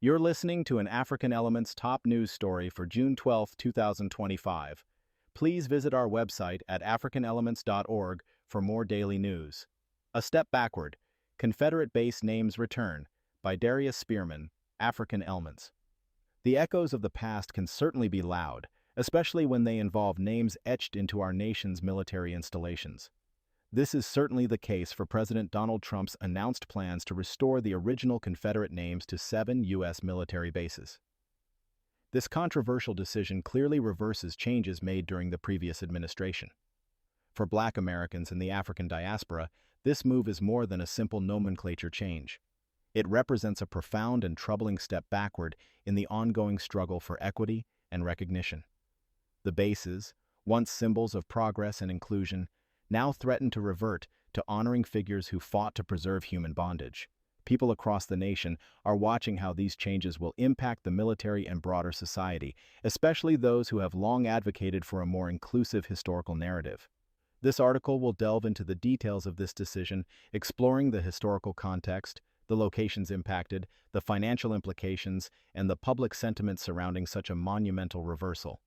You're listening to an African Elements top news story for June 12, 2025. Please visit our website at africanelements.org for more daily news. A Step Backward, Confederate Base Names Return, by Darius Spearman, African Elements. The echoes of the past can certainly be loud, especially when they involve names etched into our nation's military installations. This is certainly the case for President Donald Trump's announced plans to restore the original Confederate names to 7 U.S. military bases. This controversial decision clearly reverses changes made during the previous administration. For Black Americans in the African diaspora, this move is more than a simple nomenclature change. It represents a profound and troubling step backward in the ongoing struggle for equity and recognition. The bases, once symbols of progress and inclusion, now threaten to revert to honoring figures who fought to preserve human bondage. People across the nation are watching how these changes will impact the military and broader society, especially those who have long advocated for a more inclusive historical narrative. This article will delve into the details of this decision, exploring the historical context, the locations impacted, the financial implications, and the public sentiment surrounding such a monumental reversal.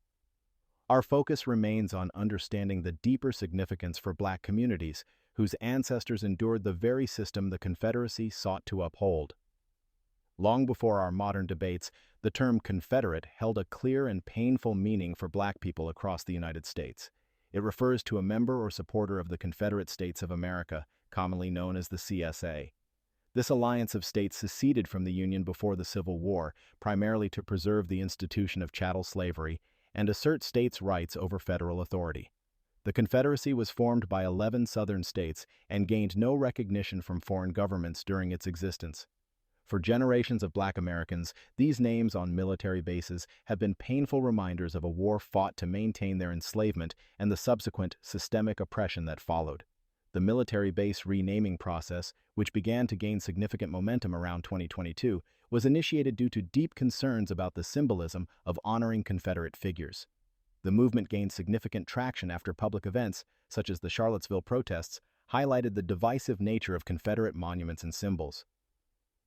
Our focus remains on understanding the deeper significance for Black communities whose ancestors endured the very system the Confederacy sought to uphold. Long before our modern debates, the term Confederate held a clear and painful meaning for Black people across the United States. It refers to a member or supporter of the Confederate States of America, commonly known as the CSA. This alliance of states seceded from the Union before the Civil War, primarily to preserve the institution of chattel slavery and assert states' rights over federal authority. The Confederacy was formed by 11 Southern states and gained no recognition from foreign governments during its existence. For generations of Black Americans, these names on military bases have been painful reminders of a war fought to maintain their enslavement and the subsequent systemic oppression that followed. The military base renaming process, which began to gain significant momentum around 2022, was initiated due to deep concerns about the symbolism of honoring Confederate figures. The movement gained significant traction after public events, such as the Charlottesville protests, highlighted the divisive nature of Confederate monuments and symbols.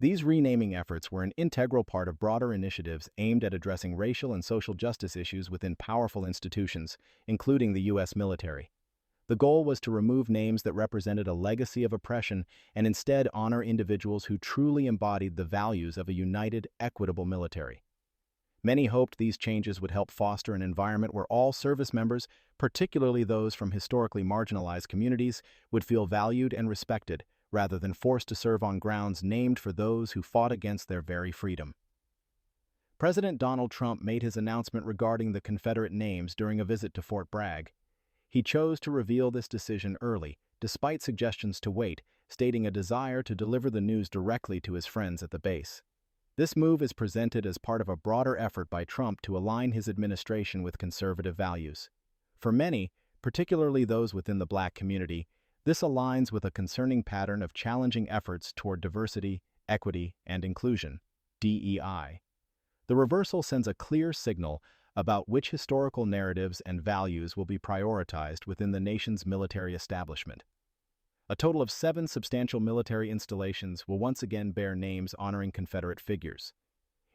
These renaming efforts were an integral part of broader initiatives aimed at addressing racial and social justice issues within powerful institutions, including the U.S. military. The goal was to remove names that represented a legacy of oppression and instead honor individuals who truly embodied the values of a united, equitable military. Many hoped these changes would help foster an environment where all service members, particularly those from historically marginalized communities, would feel valued and respected, rather than forced to serve on grounds named for those who fought against their very freedom. President Donald Trump made his announcement regarding the Confederate names during a visit to Fort Bragg. He chose to reveal this decision early, despite suggestions to wait, stating a desire to deliver the news directly to his friends at the base. This move is presented as part of a broader effort by Trump to align his administration with conservative values. For many, particularly those within the Black community, this aligns with a concerning pattern of challenging efforts toward diversity, equity, and inclusion, DEI. The reversal sends a clear signal about which historical narratives and values will be prioritized within the nation's military establishment. A total of 7 substantial military installations will once again bear names honoring Confederate figures.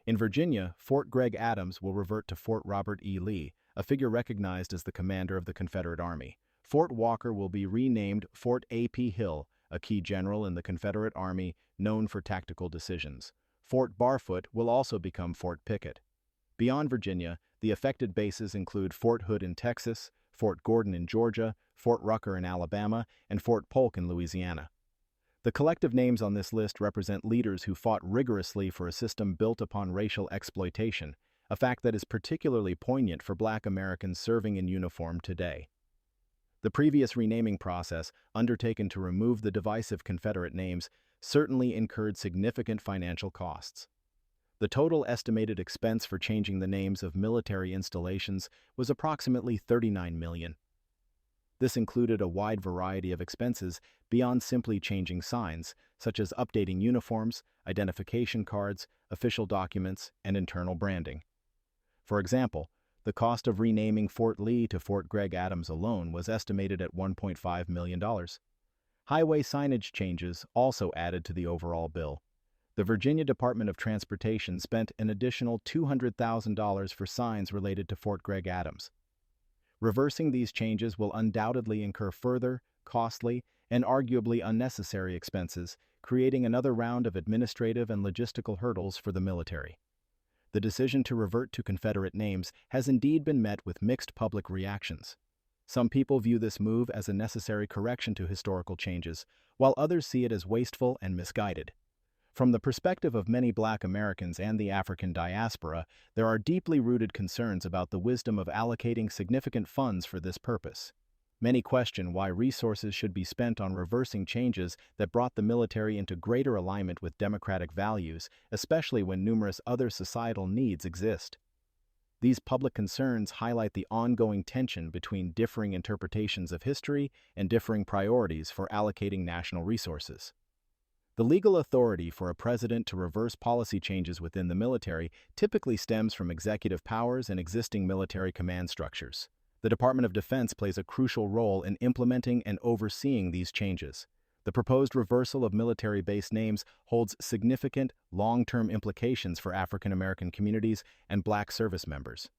In Virginia, Fort Gregg Adams will revert to Fort Robert E. Lee, a figure recognized as the commander of the Confederate Army. Fort Walker will be renamed Fort A.P. Hill, a key general in the Confederate Army known for tactical decisions. Fort Barfoot will also become Fort Pickett. Beyond Virginia, the affected bases include Fort Hood in Texas, Fort Gordon in Georgia, Fort Rucker in Alabama, and Fort Polk in Louisiana. The collective names on this list represent leaders who fought rigorously for a system built upon racial exploitation, a fact that is particularly poignant for Black Americans serving in uniform today. The previous renaming process, undertaken to remove the divisive Confederate names, certainly incurred significant financial costs. The total estimated expense for changing the names of military installations was approximately $39 million. This included a wide variety of expenses beyond simply changing signs, such as updating uniforms, identification cards, official documents, and internal branding. For example, the cost of renaming Fort Lee to Fort Gregg Adams alone was estimated at $1.5 million. Highway signage changes also added to the overall bill. The Virginia Department of Transportation spent an additional $200,000 for signs related to Fort Gregg Adams. Reversing these changes will undoubtedly incur further, costly, and arguably unnecessary expenses, creating another round of administrative and logistical hurdles for the military. The decision to revert to Confederate names has indeed been met with mixed public reactions. Some people view this move as a necessary correction to historical changes, while others see it as wasteful and misguided. From the perspective of many Black Americans and the African diaspora, there are deeply rooted concerns about the wisdom of allocating significant funds for this purpose. Many question why resources should be spent on reversing changes that brought the military into greater alignment with democratic values, especially when numerous other societal needs exist. These public concerns highlight the ongoing tension between differing interpretations of history and differing priorities for allocating national resources. The legal authority for a president to reverse policy changes within the military typically stems from executive powers and existing military command structures. The Department of Defense plays a crucial role in implementing and overseeing these changes. The proposed reversal of military-based names holds significant, long-term implications for African American communities and Black service members.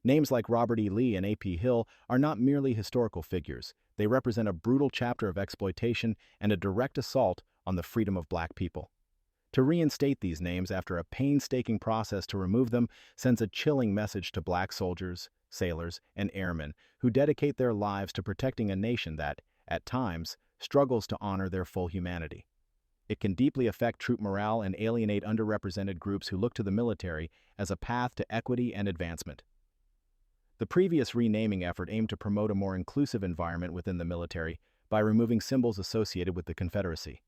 Names like Robert E. Lee and A.P. Hill are not merely historical figures. They represent a brutal chapter of exploitation and a direct assault on the freedom of Black people. To reinstate these names after a painstaking process to remove them sends a chilling message to Black soldiers, sailors, and airmen who dedicate their lives to protecting a nation that, at times, struggles to honor their full humanity. It can deeply affect troop morale and alienate underrepresented groups who look to the military as a path to equity and advancement. The previous renaming effort aimed to promote a more inclusive environment within the military by removing symbols associated with the Confederacy.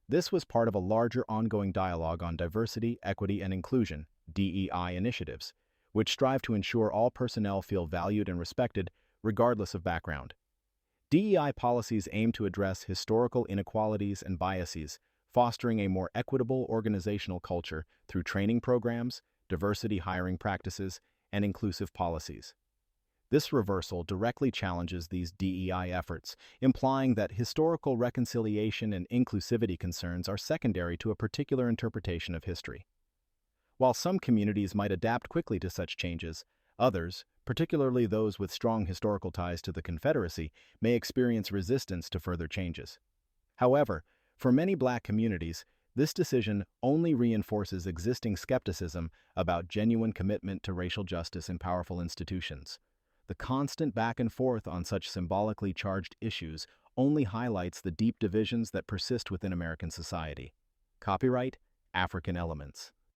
This was part of a larger ongoing dialogue on diversity, equity, and inclusion (DEI) initiatives, which strive to ensure all personnel feel valued and respected, regardless of background. DEI policies aim to address historical inequalities and biases, fostering a more equitable organizational culture through training programs, diversity hiring practices, and inclusive policies. This reversal directly challenges these DEI efforts, implying that historical reconciliation and inclusivity concerns are secondary to a particular interpretation of history. While some communities might adapt quickly to such changes, others, particularly those with strong historical ties to the Confederacy, may experience resistance to further changes. However, for many Black communities, this decision only reinforces existing skepticism about genuine commitment to racial justice in powerful institutions. The constant back and forth on such symbolically charged issues only highlights the deep divisions that persist within American society. Copyright African Elements.